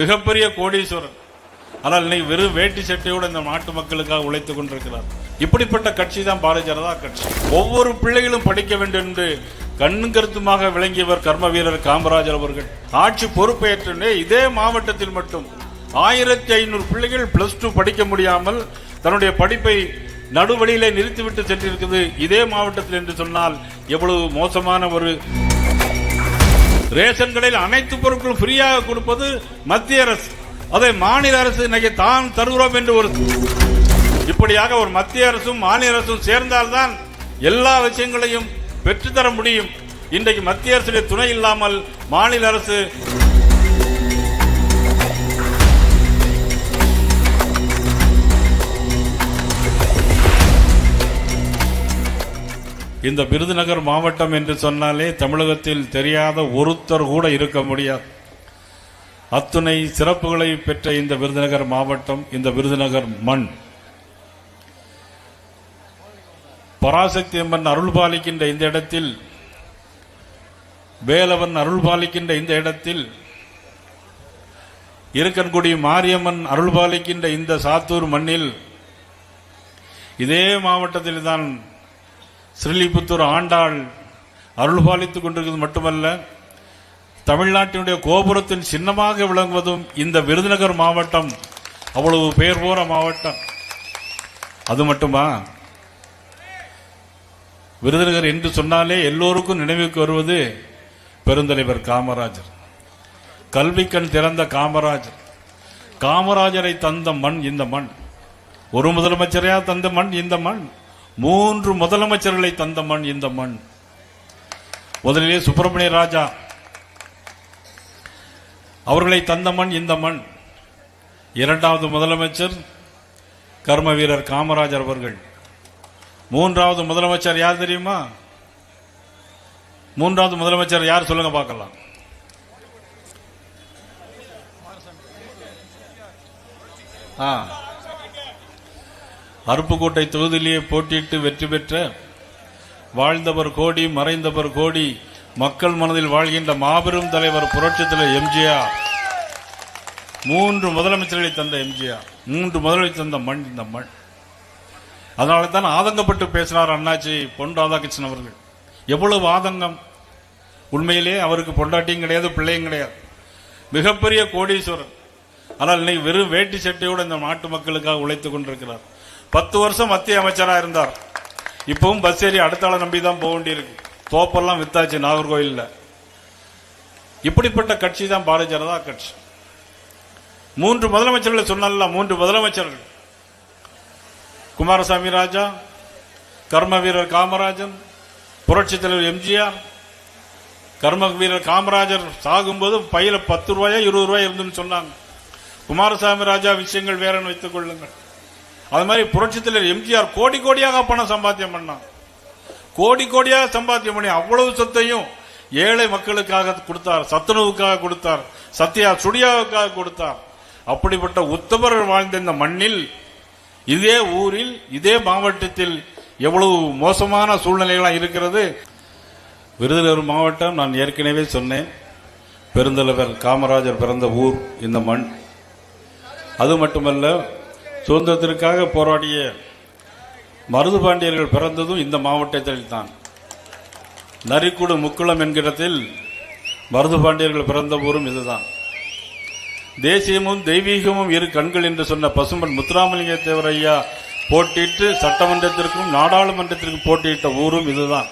மிகப்பெரிய கோடீஸ்வரர். ஆனால் இன்னைக்கு வெறும் வேட்டி சட்டையோடு இந்த நாட்டு மக்களுக்காக உழைத்துக் கொண்டிருக்கிறார். இப்படிப்பட்ட கட்சி தான் பாரதிய ஜனதா கட்சி. ஒவ்வொரு பிள்ளைகளும் படிக்க வேண்டும் என்று கண்ணும் கருத்துமாக விளங்கியவர் கர்ம வீரர் காமராஜர் அவர்கள். ஆட்சி பொறுப்பேற்று இதே மாவட்டத்தில் மட்டும் 1500 பிள்ளைகள் +2 படிக்க முடியாமல் தன்னுடைய படிப்பை நடுவழியிலே நிறுத்திவிட்டு சென்றிருக்கிறது இதே மாவட்டத்தில் என்று சொன்னால் எவ்வளவு மோசமான ஒரு. ரேஷன் கடையில் அனைத்து பொருட்களும் ஃப்ரீயாக கொடுப்பது மத்திய அரசு, அதை மாநில அரசு இன்னைக்கு தான் தருகிறோம் என்று ஒரு. இப்படியாக ஒரு மத்திய அரசும் மாநில அரசும் சேர்ந்தால்தான் எல்லா விஷயங்களையும் பெற்றுத்தர முடியும். இன்றைக்கு மத்திய அரசுடைய துணை இல்லாமல் மாநில அரசு இந்த விருதுநகர் மாவட்டம் என்று சொன்னாலே தமிழகத்தில் தெரியாத ஒருத்தர் கூட இருக்க முடியாது. அத்துணை சிறப்புகளை பெற்ற இந்த விருதுநகர் மாவட்டம், இந்த விருதுநகர் மண், பராசக்தி அம்மன் அருள் பாலிக்கின்ற இந்த இடத்தில், வேலவன் அருள் பாலிக்கின்ற இந்த இடத்தில், இருக்கன்குடி மாரியம்மன் அருள் பாலிக்கின்ற இந்த சாத்தூர் மண்ணில், இதே மாவட்டத்தில் தான் ஸ்ரீலிபுத்தூர் ஆண்டாள் அருள் பாலித்துக் கொண்டிருக்கிறது மட்டுமல்ல, தமிழ்நாட்டினுடைய கோபுரத்தின் சின்னமாக விளங்குவதும் இந்த விருதுநகர் மாவட்டம். அவ்வளவு பெயர் போற மாவட்டம். அது மட்டுமா, விருதுநகர் என்று சொன்னாலே எல்லோருக்கும் நினைவுக்கு வருவது பெருந்தலைவர் காமராஜர். கல்விக்கண் திறந்த காமராஜர். காமராஜரை தந்த மண் இந்த மண். ஒரு முதலமைச்சரையா தந்த மண் இந்த மண். 3 முதலமைச்சர்களை தந்த மண் இந்த மண். முதலிலே சுப்பிரமணிய ராஜா அவர்களை தந்த மண் இந்த மண். 2வது முதலமைச்சர் கர்ம வீரர் காமராஜர் அவர்கள். 3வது முதலமைச்சர் யார் தெரியுமா? 3வது முதலமைச்சர் யார் சொல்லுங்க பார்க்கலாம். அருப்புக்கோட்டை தொகுதியிலேயே போட்டியிட்டு வெற்றி பெற்ற, வாழ்ந்தவர் கோடி மறைந்தவர் கோடி, மக்கள் மனதில் வாழ்கின்ற மாபெரும் தலைவர் புரட்சித் தலைவர் எம்ஜிஆர். 3 முதலமைச்சர்களை தந்த எம்ஜிஆர், 3 முதலமைச்சர் தந்த மண் இந்த மண். அதனால தான் ஆதங்கப்பட்டு பேசினார் அண்ணாச்சி பொன் ராதாகிருஷ்ணன் அவர்கள். எவ்வளவு ஆதங்கம்! உண்மையிலே அவருக்கு பொண்டாட்டியும் கிடையாது, பிள்ளையும் கிடையாது. மிகப்பெரிய கோடீஸ்வரர். ஆனால் இன்னைக்கு வெறும் வேட்டி சட்டையோடு இந்த நாட்டு மக்களுக்காக உழைத்துக் கொண்டிருக்கிறார். 10 வருஷம் மத்திய அமைச்சராக இருந்தார். இப்பவும் பஸ் ஏறி அடுத்த ஆளை நம்பி தான் போக வேண்டியிருக்கு. தோப்பெல்லாம் வித்தாச்சு நாகர்கோயிலில். இப்படிப்பட்ட கட்சி தான் பாரதிய ஜனதா கட்சி. 3 முதலமைச்சர்களை சொன்னால, 3 முதலமைச்சர்கள், குமாரசாமி ராஜா, கர்ம வீரர் காமராஜன், புரட்சித் தலைவர் எம்ஜிஆர். கர்ம வீரர் காமராஜர் சாகும்போது பையில 10 ரூபாயா 20 ரூபாய் இருந்துன்னு சொன்னாங்க. குமாரசாமி ராஜா விஷயங்கள் வேறன்னு வைத்துக் கொள்ளுங்கள். அது மாதிரி புரட்சித் தலைவர் எம்ஜிஆர் கோடி கோடியாக பணம் சம்பாத்தியம் பண்ணான். கோடி கோடியாக சம்பாத்தியம் பண்ணி அவ்வளவு சொத்தையும் ஏழை மக்களுக்காக கொடுத்தார், சத்துணவுக்காக கொடுத்தார், சத்யா சுடியாவுக்காக கொடுத்தார். அப்படிப்பட்ட உத்தமர்கள் வாழ்ந்த இந்த மண்ணில், இதே ஊரில், இதே மாவட்டத்தில் எவ்வளவு மோசமான சூழ்நிலைகளாக இருக்கிறது. விருதுநகர் மாவட்டம், நான் ஏற்கனவே சொன்னேன், பெருந்தலைவர் காமராஜர் பிறந்த ஊர் இந்த மண். அது மட்டுமல்ல, சுதந்திரத்திற்காக போராடிய மருது பாண்டியர்கள் பிறந்ததும் இந்த மாவட்டத்தில் தான். நரிக்குடு முக்குளம் என்கிறத்தில் மருது பாண்டியர்கள் பிறந்த ஊரும் இதுதான். தேசியமும் தெய்வீகமும் இரு கண்கள் என்று சொன்ன பசும்பன் முத்துராமலிங்க தேவர் ஐயா போட்டியிட்டு சட்டமன்றத்திற்கும் நாடாளுமன்றத்திற்கும் போட்டியிட்ட ஊரும் இதுதான்.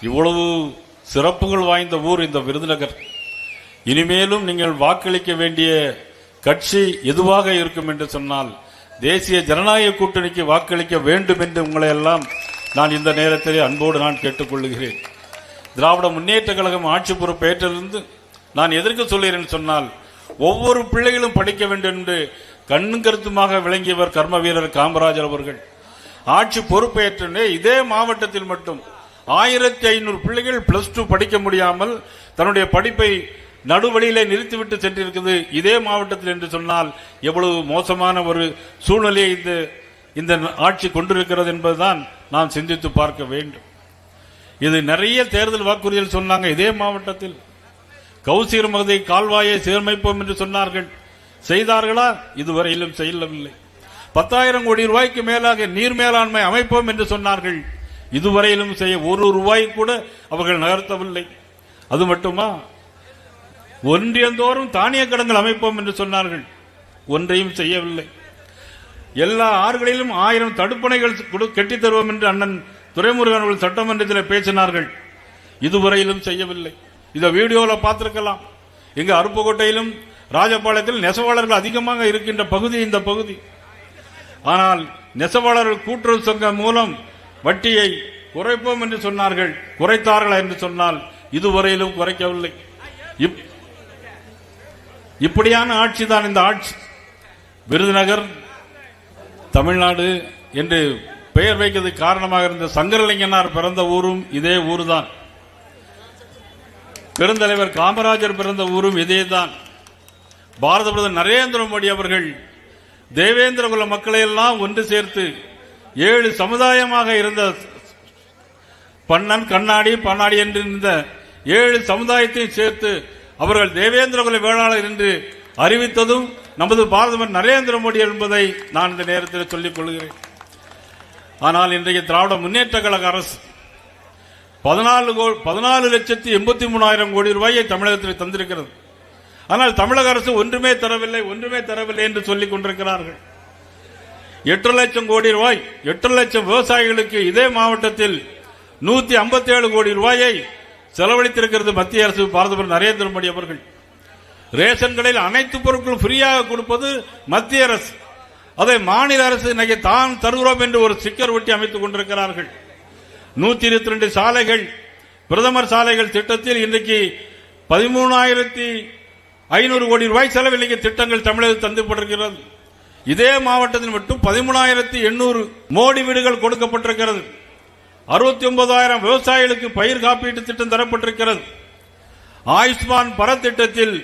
இவ்வளவு சிறப்புகள் வாய்ந்த ஊர் இந்த விருதுநகர். இனிமேலும் நீங்கள் வாக்களிக்க வேண்டிய கட்சி எதுவாக இருக்கும் என்று சொன்னால் தேசிய ஜனநாயக கூட்டணிக்கு வாக்களிக்க வேண்டும் என்று உங்களை எல்லாம் நான் இந்த நேரத்திலே அன்போடு நான் கேட்டுக்கொள்கிறேன். திராவிட முன்னேற்ற கழகம் ஆட்சி பொறுப்பேற்றிலிருந்து நான் எதற்கு சொல்கிறேன் சொன்னால், ஒவ்வொரு பிள்ளைகளும் படிக்க வேண்டும் என்று கண்ணும் கருத்துமாக விளங்கியவர் கர்ம வீரர் காமராஜர் அவர்கள். ஆட்சி பொறுப்பேற்று இதே மாவட்டத்தில் மட்டும் 1500 பிள்ளைகள் +2 படிக்க முடியாமல் தன்னுடைய படிப்பை நடுவழியிலே நிறுத்திவிட்டு சென்றிருக்கிறது இதே மாவட்டத்தில் என்று சொன்னால் எவ்வளவு மோசமான ஒரு சூழ்நிலையை இந்த ஆட்சி கொண்டிருக்கிறது என்பதுதான் நாம் சிந்தித்து பார்க்க வேண்டும். இது நிறைய தேர்தல் வாக்குறுதிகள் சொன்னாங்க. இதே மாவட்டத்தில் கௌசிர் மகதை கால்வாயை சீரமைப்போம் என்று சொன்னார்கள். செய்தார்களா? இதுவரையிலும் செய்யவில்லை. 10,000 கோடி ரூபாய்க்கு மேலாக நீர் மேலாண்மை அமைப்போம் என்று சொன்னார்கள். இதுவரையிலும் செய்ய ஒரு ரூபாய் கூட அவர்கள் நகர்த்தவில்லை. அது மட்டுமா, ஒன்றியந்தோறும் தானிய கடன்கள் அமைப்போம் என்று சொன்னார்கள். ஒன்றையும் செய்யவில்லை. எல்லா ஆறுகளிலும் 1000 தடுப்பணைகள் கட்டித் தருவோம் என்று அண்ணன் துரைமுருகன் அவர்கள் சட்டமன்றத்தில் பேசினார்கள். இதுவரையிலும் செய்யவில்லை. இதை வீடியோவில் பார்த்திருக்கலாம். இங்க அருப்புக்கோட்டையிலும் ராஜபாளையத்தில் நெசவாளர்கள் அதிகமாக இருக்கின்ற பகுதி இந்த பகுதி. ஆனால் நெசவாளர்கள் கூட்டுறவு சங்கம் மூலம் வட்டியை குறைப்போம் என்று சொன்னார்கள். குறைத்தார்களா என்று சொன்னால் இதுவரையிலும் குறைக்கவில்லை. இப்படியான ஆட்சி தான் இந்த ஆட்சி. விருதுநகர் தமிழ்நாடு என்று பெயர் வைக்கிறதுக்கு காரணமாக இருந்த சங்கரலிங்கனார் பிறந்த ஊரும் இதே ஊர்தான். பெருந்தலைவர் காமராஜர் பிறந்த ஊரும் இதேதான். பாரத பிரதமர் நரேந்திர மோடி அவர்கள் தேவேந்திர குல மக்களை எல்லாம் ஒன்று சேர்த்து 7 சமுதாயமாக இருந்த பண்ணன், கண்ணாடி, பன்னாடி என்று இருந்த 7 சமுதாயத்தையும் சேர்த்து அவர்கள் தேவேந்திர குல வேளாளர் என்று அறிவித்ததும் நமது பாரதமர் நரேந்திர மோடி என்பதை நான் இந்த நேரத்தில் சொல்லிக் கொள்கிறேன். ஆனால் இன்றைய திராவிட முன்னேற்ற கழக அரசு 14,83,000 கோடி ரூபாயை தமிழகத்தில் தந்திருக்கிறது. ஆனால் தமிழக அரசு ஒன்றுமே தரவில்லை என்று சொல்லிக் கொண்டிருக்கிறார்கள். 8 லட்சம் கோடி ரூபாய், 8 லட்சம் விவசாயிகளுக்கு இதே மாவட்டத்தில் 157 கோடி ரூபாயை செலவழித்திருக்கிறது மத்திய அரசு, பாரத நரேந்திர மோடி அவர்கள். ரேஷன் கடையில் அனைத்து பொருட்களும் ஃப்ரீயாக கொடுப்பது மத்திய அரசு. அதை மாநில அரசு இன்னைக்கு தான் தருகிறோம் என்று ஒரு ஸ்டிக்கர் ஒட்டி அமைத்துக் கொண்டிருக்கிறார்கள். 122 சாலைகள், பிரதமர் சாலைகள் திட்டத்தில் இன்றைக்கு 13,500 கோடி ரூபாய் செலவில் திட்டங்கள் தமிழகத்தில் தந்துபட்டிருக்கிறது. இதே மாவட்டத்தில் மட்டும் 13,800 மோடி வீடுகள் கொடுக்கப்பட்டிருக்கிறது. 69,000 விவசாயிகளுக்கு பயிர் காப்பீட்டு திட்டம் தரப்பட்டிருக்கிறது. ஆயுஷ்மான் பாரத் திட்டத்தில்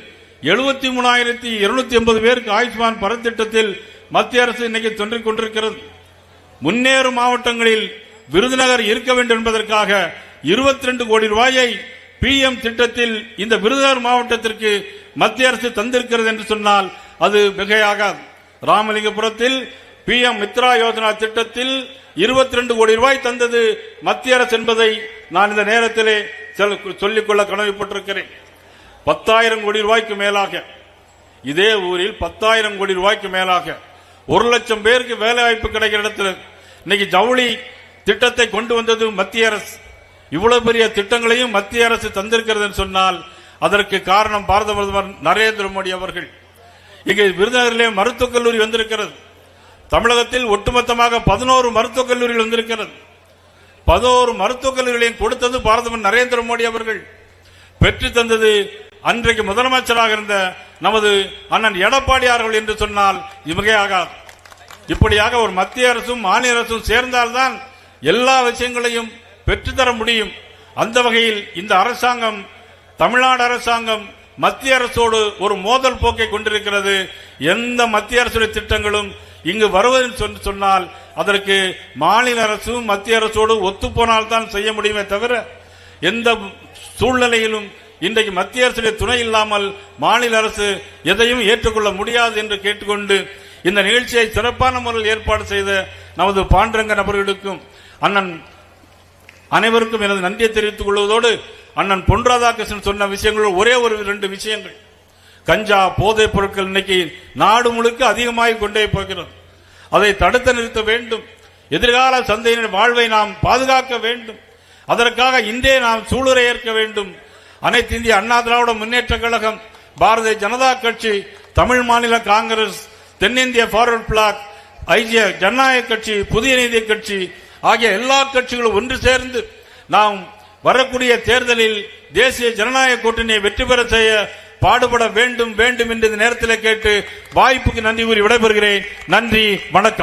73,280 பேருக்கு ஆயுஷ்மான் பாரத் திட்டத்தில் மத்திய அரசு இன்னைக்கு தொன்றிக் கொண்டிருக்கிறது. முன்னேறும் மாவட்டங்களில் விருதுநகர் இருக்க வேண்டும் என்பதற்காக 22 கோடி ரூபாயை PM திட்டத்தில் இந்த விருதுநகர் மாவட்டத்திற்கு மத்திய அரசு தந்திருக்கிறது என்று சொன்னால் அது மிகையாகாது. ராமலிங்கபுரத்தில் PM மித்ரா யோஜனா திட்டத்தில் 22 கோடி ரூபாய் தந்தது மத்திய அரசு என்பதை நான் இந்த நேரத்திலே சொல்லிக்கொள்ள கடமைப்பட்டிருக்கிறேன். 10,000 கோடி ரூபாய்க்கு மேலாக இதே ஊரில் 10,000 கோடி ரூபாய்க்கு மேலாக 1 லட்சம் பேருக்கு வேலை வாய்ப்பு கிடைக்கிற இடத்துல இன்னைக்கு ஜவுளி திட்டத்தை கொண்டு வந்தது மத்திய அரசு. இவ்வளவு பெரிய திட்டங்களையும் மத்திய அரசு தந்திருக்கிறது என்று சொன்னால் அதற்கு காரணம் பாரத பிரதமர் நரேந்திர மோடி அவர்கள். இங்கே விருதுநகரிலே மருத்துவக் கல்லூரி வந்திருக்கிறது. தமிழகத்தில் ஒட்டுமொத்தமாக 11 மருத்துவக் கல்லூரிகள் வந்திருக்கிறது. 11 மருத்துவக் கல்லூரிகளையும் கொடுத்தது பாரத நரேந்திர மோடி அவர்கள். பெற்று தந்தது அன்றைக்கு முதலமைச்சராக இருந்த நமது அண்ணன் எடப்பாடியார்கள் என்று சொன்னால் இவகையாகாது. இப்படியாக ஒரு மத்திய அரசும் மாநில அரசும் சேர்ந்தால்தான் எல்லா விஷயங்களையும் பெற்றுத்தர முடியும். அந்த வகையில் இந்த அரசாங்கம், தமிழ்நாடு அரசாங்கம் மத்திய அரசோடு ஒரு மோதல் போக்கை கொண்டிருக்கிறது. எந்த மத்திய அரசுடைய திட்டங்களும் இங்கு வருவதில் சொன்னால் அதற்கு மாநில அரசும் மத்திய அரசோடு ஒத்துப்போனால் தான் செய்ய முடியுமே தவிர எந்த சூழ்நிலையிலும் இன்றைக்கு மத்திய அரசுடைய துணை இல்லாமல் மாநில அரசு எதையும் ஏற்றுக்கொள்ள முடியாது என்று கேட்டுக்கொண்டு இந்த நிகழ்ச்சியை சிறப்பான முறையில் ஏற்பாடு செய்த நமது பாண்டரங்கன் அவர்களுக்கும் அண்ணன் அனைவருக்கும் எனது நன்றியை தெரிவித்துக் கொள்வதோடு அண்ணன் பொன் ராதாகிருஷ்ணன் சொன்ன விஷயங்கள் ஒரே ஒரு 2 விஷயங்கள். கஞ்சா போதைப் பொருட்கள் இன்னைக்கு நாடு முழுக்க அதிகமாக கொண்டே போகிறது. அதை தடுத்து நிறுத்த வேண்டும். எதிர்கால சந்தையினர் வாழ்வை நாம் பாதுகாக்க வேண்டும். அதற்காக இன்றே நாம் சூளுரை ஏற்க வேண்டும். அனைத்து இந்திய அண்ணா திராவிட முன்னேற்ற கழகம், பாரதிய ஜனதா கட்சி, தமிழ் மாநில காங்கிரஸ், தென்னிந்திய ஃபார்வர்ட் பிளாக், ஐக்கிய ஜனநாயக கட்சி, புதிய நீதி கட்சி ஆகிய எல்லா கட்சிகளும் ஒன்று சேர்ந்து நாம் வரக்கூடிய தேர்தலில் தேசிய ஜனநாயக கூட்டணியை வெற்றி பெற செய்ய பாடுபட வேண்டும் என்று இந்த நேரத்தில் கேட்டு வாய்ப்புக்கு நன்றி கூறி விடைபெறுகிறேன். நன்றி, வணக்கம்.